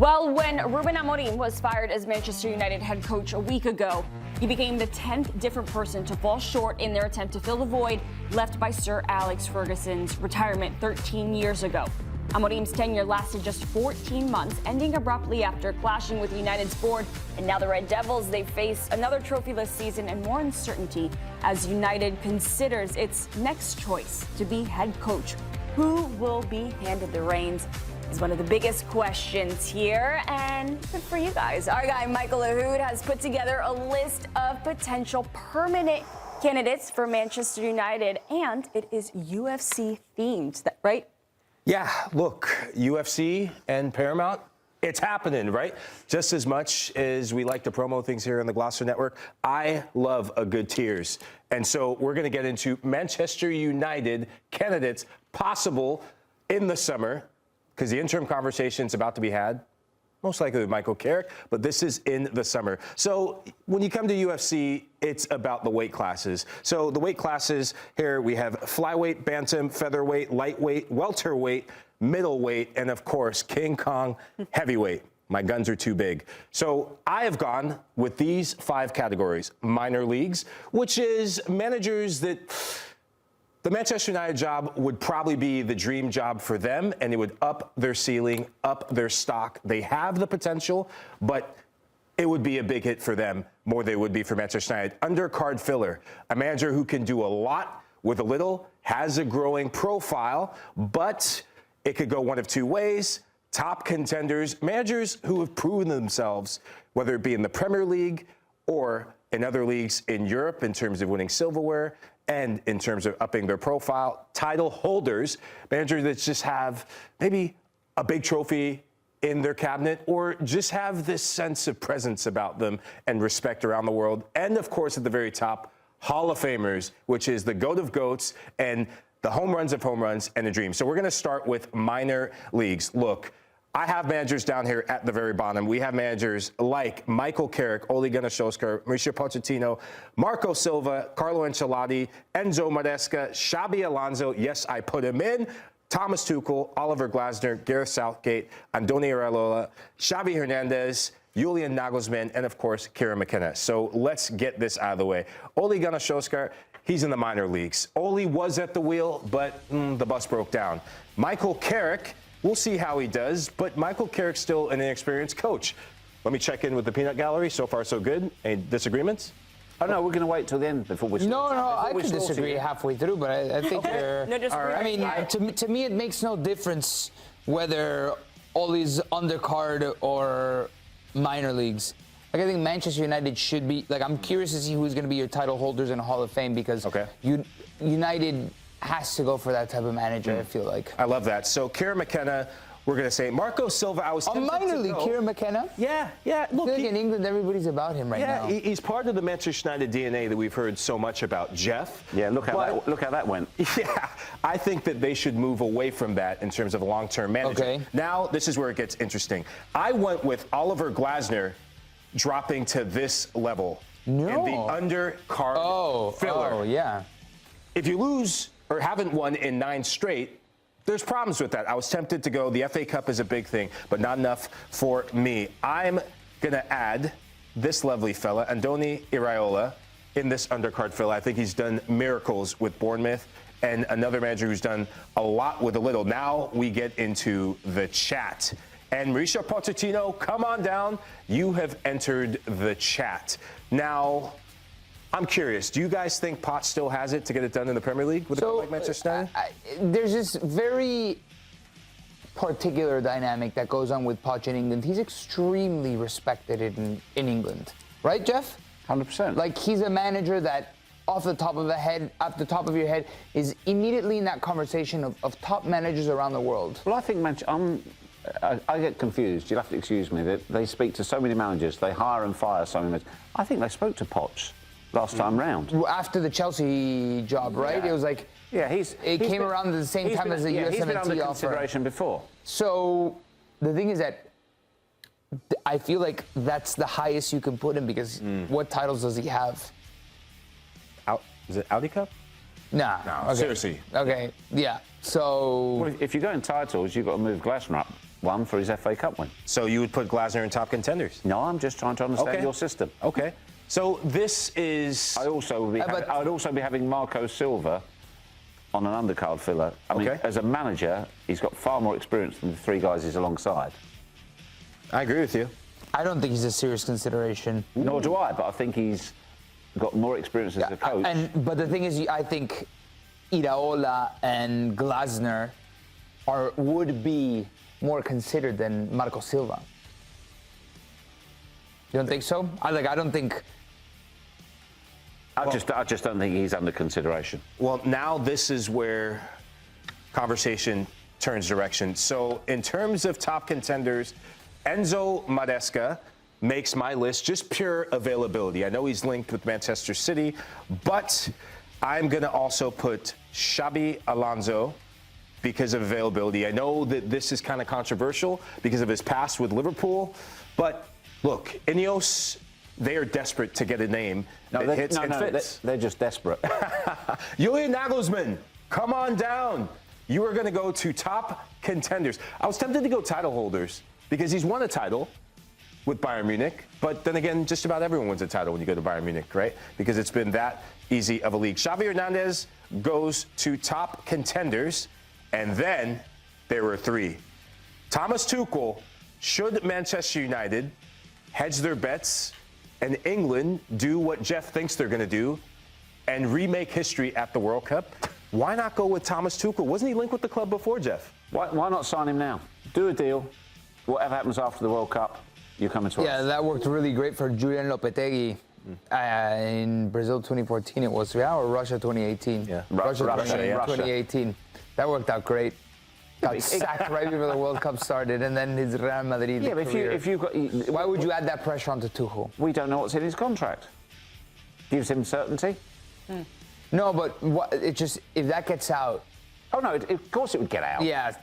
Well, when Ruben Amorim was fired as Manchester United head coach a week ago, he became the 10th different person to fall short in their attempt to fill the void left by Sir Alex Ferguson's retirement 13 years ago. Amorim's tenure lasted just 14 months, ending abruptly after clashing with United's board. And now the Red Devils, they face another trophyless season and more uncertainty as United considers its next choice to be head coach. Who will be handed the reins is one of the biggest questions here, and good for you guys. Our guy Michael Lahoud has put together a list of potential permanent candidates for Manchester United, and it is UFC themed, right? Yeah, look, UFC and Paramount, it's happening, right? Just as much as we like to promo things here on the Glasner Network, I love a good tears. And so we're going to get into Manchester United candidates possible in the summer, because the interim conversation's about to be had, most likely with Michael Carrick, but this is in the summer. So when you come to UFC, it's about the weight classes. So the weight classes here, we have flyweight, bantam, featherweight, lightweight, welterweight, middleweight, and of course, King Kong heavyweight. My guns are too big. So I have gone with these 5 categories. Minor leagues, which is managers that the Manchester United job would probably be the dream job for them, and it would up their ceiling, up their stock. They have the potential, but it would be a big hit for them more than it would be for Manchester United. Undercard filler, a manager who can do a lot with a little, has a growing profile, but it could go one of 2 ways. Top contenders, managers who have proven themselves, whether it be in the Premier League or in other leagues in Europe in terms of winning silverware, and in terms of upping their profile. Title holders, managers that just have maybe a big trophy in their cabinet or just have this sense of presence about them and respect around the world. And of course, at the very top, Hall of Famers, which is the GOAT of GOATs and the home runs of home runs and the dream. So we're going to start with minor leagues. Look, I have managers down here at the very bottom. We have managers like Michael Carrick, Ole Gunnar Solskjær, Mauricio Pochettino, Marco Silva, Carlo Ancelotti, Enzo Maresca, Xabi Alonso. Yes, I put him in. Thomas Tuchel, Oliver Glasner, Gareth Southgate, Andoni Iraola, Xavi Hernandez, Julian Nagelsmann, and of course, Kieran McKenna. So let's get this out of the way. Ole Gunnar Solskjær, he's in the minor leagues. Ole was at the wheel, but the bus broke down. Michael Carrick, we'll see how he does, but Michael Carrick's still an inexperienced coach. Let me check in with the peanut gallery. So far, so good. Any disagreements? Oh, no, we're going to wait till the end before we start. No, I could disagree halfway through, but I think you're... No, I mean, to me, it makes no difference whether Ole's undercard or minor leagues. Like, I think Manchester United should be... Like, I'm curious to see who's going to be your title holders in Hall of Fame because United has to go for that type of manager, I feel like. I love that. So, Kieran McKenna, we're going to say Marco Silva. I was tempted minor league, Kieran McKenna? Yeah. Look, I feel like in England, everybody's about him right now. Yeah, he's part of the Manchester United DNA that we've heard so much about. Jeff? Yeah, look how that went. Yeah, I think that they should move away from that in terms of a long-term manager. Okay. Now, this is where it gets interesting. I went with Oliver Glasner dropping to this level. No. In the undercard filler. Oh, yeah. If you lose or haven't won in 9 straight, there's problems with that. I was tempted to go, the FA Cup is a big thing, but not enough for me. I'm going to add this lovely fella, Andoni Iraola, in this undercard filler. I think he's done miracles with Bournemouth, and another manager who's done a lot with a little. Now we get into the chat. And Mauricio Pochettino, come on down. You have entered the chat. Now, I'm curious, do you guys think Pot still has it to get it done in the Premier League with a club like Manchester United? There's this very particular dynamic that goes on with Poch in England. He's extremely respected in England. Right, Jeff? 100%. Like, he's a manager that off the top of your head is immediately in that conversation of top managers around the world. Well, I think I get confused. You'll have to excuse me. They speak to so many managers. They hire and fire so many managers. I think they spoke to Poch last time round. After the Chelsea job, right? Yeah. It was like... Yeah, it came around at the same time as the USMNT offer. He's been under consideration before. So the thing is that I feel like that's the highest you can put him because what titles does he have? Is it Audi Cup? Nah. No, okay. seriously. Okay, yeah. So... Well, if you're going titles, you've got to move Glasner up. one for his FA Cup win. So you would put Glasner in top contenders? No, I'm just trying to understand Okay. your system. Okay. So this is... I'd also be having Marco Silva on an undercard filler. I mean, Okay. as a manager, he's got far more experience than the three guys he's alongside. I agree with you. I don't think he's a serious consideration. Nor do I, but I think he's got more experience as a coach. But the thing is, I think Iraola and Glasner would be more considered than Marco Silva. You don't think so? I don't think. I just don't think he's under consideration. Well, now this is where conversation turns direction. So in terms of top contenders, Enzo Maresca makes my list, just pure availability. I know he's linked with Manchester City, but I'm going to also put Xabi Alonso because of availability. I know that this is kind of controversial because of his past with Liverpool, but look, Ineos, they are desperate to get a name that hits and fits. They're just desperate. Julian Nagelsmann, come on down. You are going to go to top contenders. I was tempted to go title holders because he's won a title with Bayern Munich, but then again, just about everyone wins a title when you go to Bayern Munich, right? Because it's been that easy of a league. Xavi Hernandez goes to top contenders, and then there were three. Thomas Tuchel, should Manchester United hedge their bets and England do what Geoff thinks they're going to do and remake history at the World Cup? Why not go with Thomas Tuchel? Wasn't he linked with the club before, Geoff? Why not sign him now? Do a deal. Whatever happens after the World Cup, you come into us. Yeah, that worked really great for Julian Lopetegui in Brazil 2014. It was, or Russia 2018. Yeah, Russia, Russia. 2018. That worked out great. Got sacked right before the World Cup started, and then his Real Madrid. Yeah, but if you've got, why would you add that pressure onto Tuchel? We don't know what's in his contract. Gives him certainty. No, but if that gets out. Oh no, of course it would get out. Yeah,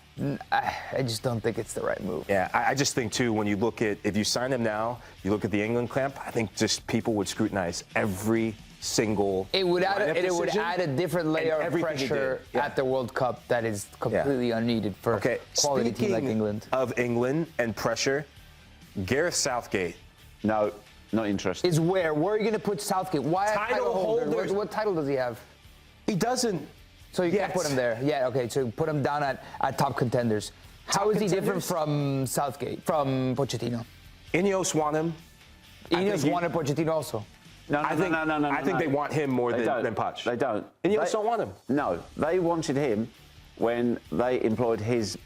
I just don't think it's the right move. Yeah, I just think, too, when you look at, if you sign him now, you look at the England camp, I think just people would scrutinize every single It would add lineup it would decision add a different layer and of everything he pressure did. Yeah. at the World Cup that is completely unneeded for a quality team like England. Of England and pressure, Gareth Southgate. No, not interested. Is where are you going to put Southgate? Why a title holder? What title does he have? He doesn't. So you can't put him there. Yeah, okay. So put him down at top contenders. How is he different from Southgate, from Pochettino? Ineos want him. Ineos wanted Pochettino also. No. I think they want him more than Poch. They don't. Ineos don't want him. No, they wanted him when they employed his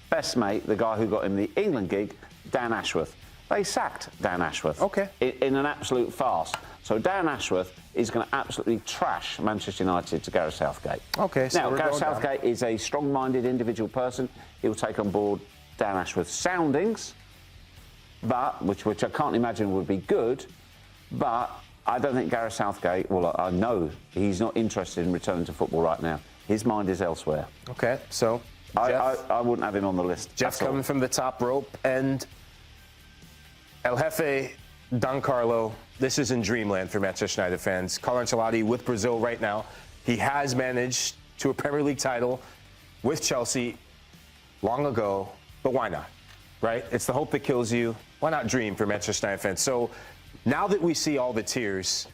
best mate, the guy who got him the England gig, Dan Ashworth. They sacked Dan Ashworth. Okay. In an absolute farce. So Dan Ashworth is going to absolutely trash Manchester United to Gareth Southgate. Okay. So now, Gareth Southgate is a strong-minded individual person. He'll take on board Dan Ashworth's soundings, but which I can't imagine would be good. But I don't think Gareth Southgate. Well, I know he's not interested in returning to football right now. His mind is elsewhere. Okay. So I wouldn't have him on the list. Geoff coming from the top rope, and El Jefe, Don Carlo. This is in dreamland for Manchester United fans. Carlo Ancelotti with Brazil right now. He has managed to a Premier League title with Chelsea long ago, but why not, right? It's the hope that kills you. Why not dream for Manchester United fans? So now that we see all the tiers,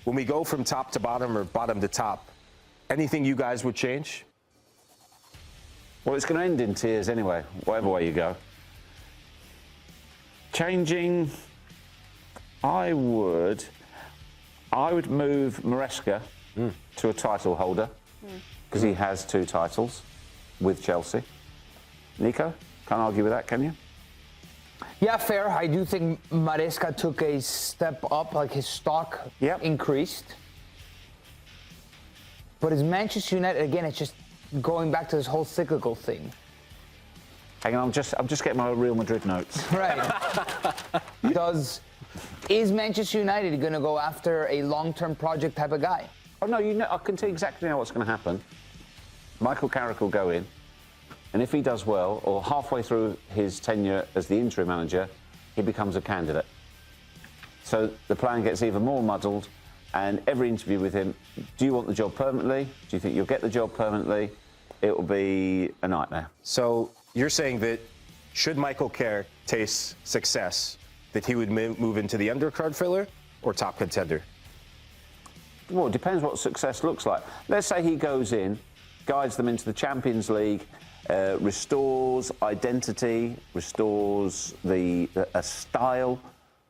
when we go from top to bottom or bottom to top, anything you guys would change? Well, it's going to end in tears anyway, whatever way you go. Changing, I would move Maresca to a title holder because he has 2 titles with Chelsea. Nico, can't argue with that, can you? Yeah, fair. I do think Maresca took a step up, like his stock increased. But as Manchester United, again, it's just going back to this whole cyclical thing. Hang on, I'm just getting my Real Madrid notes. Right. Is Manchester United going to go after a long-term project type of guy? Oh no, I can tell you exactly what's going to happen. Michael Carrick will go in, and if he does well, or halfway through his tenure as the interim manager, he becomes a candidate. So the plan gets even more muddled, and every interview with him, do you want the job permanently? Do you think you'll get the job permanently? It will be a nightmare. So you're saying that should Michael Carrick taste success, that he would move into the undercard filler or top contender? Well, it depends what success looks like. Let's say he goes in, guides them into the Champions League, restores identity, restores a style,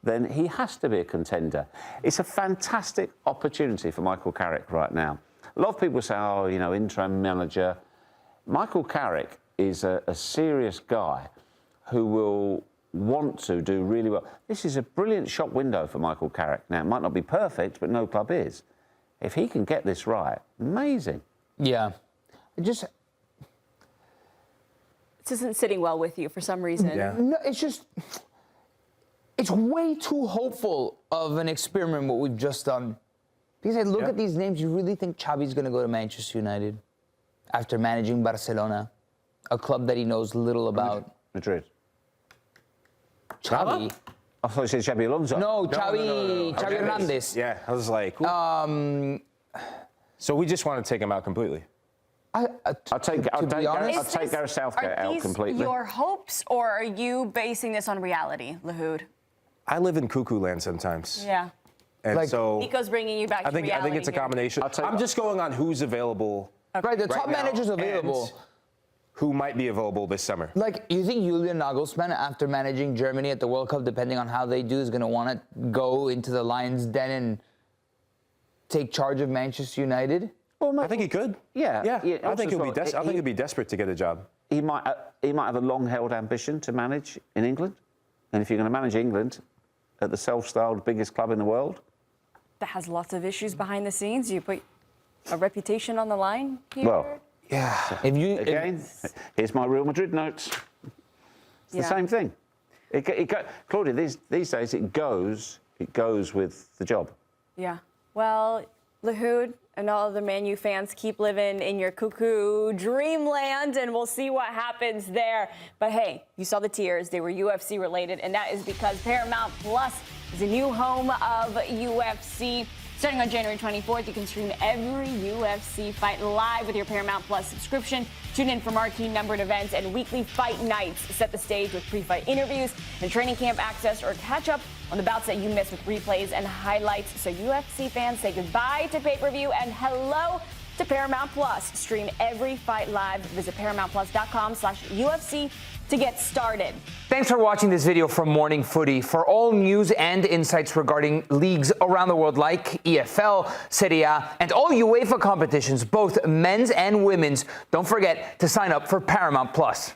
then he has to be a contender. It's a fantastic opportunity for Michael Carrick right now. A lot of people say, oh, you know, interim manager. Michael Carrick is a serious guy who will want to do really well. This is a brilliant shop window for Michael Carrick. Now, it might not be perfect, but no club is. If he can get this right, amazing. Yeah. This isn't sitting well with you for some reason. Yeah. No, it's way too hopeful of an experiment what we've just done. Because I look at these names, you really think Xavi's going to go to Manchester United after managing Barcelona, a club that he knows little about? Madrid. Xavi? I thought you said Xabi Alonso. No, Xavi Okay. Hernandez. Yeah, I was like, so we just want to take him out completely. I'll take honest, Gareth Southgate out completely. Your hopes, or are you basing this on reality, Lahoud? I live in cuckoo land sometimes. Yeah. And so Nico's bringing you back to reality. I think it's a combination. I'm just going on who's available. Right, the top now managers available. and who might be available this summer. Like, you think Julian Nagelsmann, after managing Germany at the World Cup, depending on how they do, is going to want to go into the Lions' den and take charge of Manchester United? Well, I think he could. Yeah. I think he'll be desperate to get a job. He might have a long-held ambition to manage in England, and if you're going to manage England at the self-styled biggest club in the world, That has lots of issues behind the scenes. You put a reputation on the line here. well, Yeah. Here's my Real Madrid notes. It's the same thing. Claudia, these days it goes with the job. Yeah. Well, Lahoud and all the Man U fans, keep living in your cuckoo dreamland, and we'll see what happens there. But hey, you saw the tears. They were UFC related, and that is because Paramount Plus is a new home of UFC. Starting on January 24th, you can stream every UFC fight live with your Paramount Plus subscription. Tune in for marquee numbered events and weekly fight nights. Set the stage with pre-fight interviews and training camp access, or catch up on the bouts that you missed with replays and highlights. So UFC fans, say goodbye to pay-per-view and hello to Paramount Plus. Stream every fight live. Visit ParamountPlus.com/UFC to get started. Thanks for watching this video from Morning Footy. For all news and insights regarding leagues around the world like EFL, Serie A, and all UEFA competitions, both men's and women's, don't forget to sign up for Paramount Plus.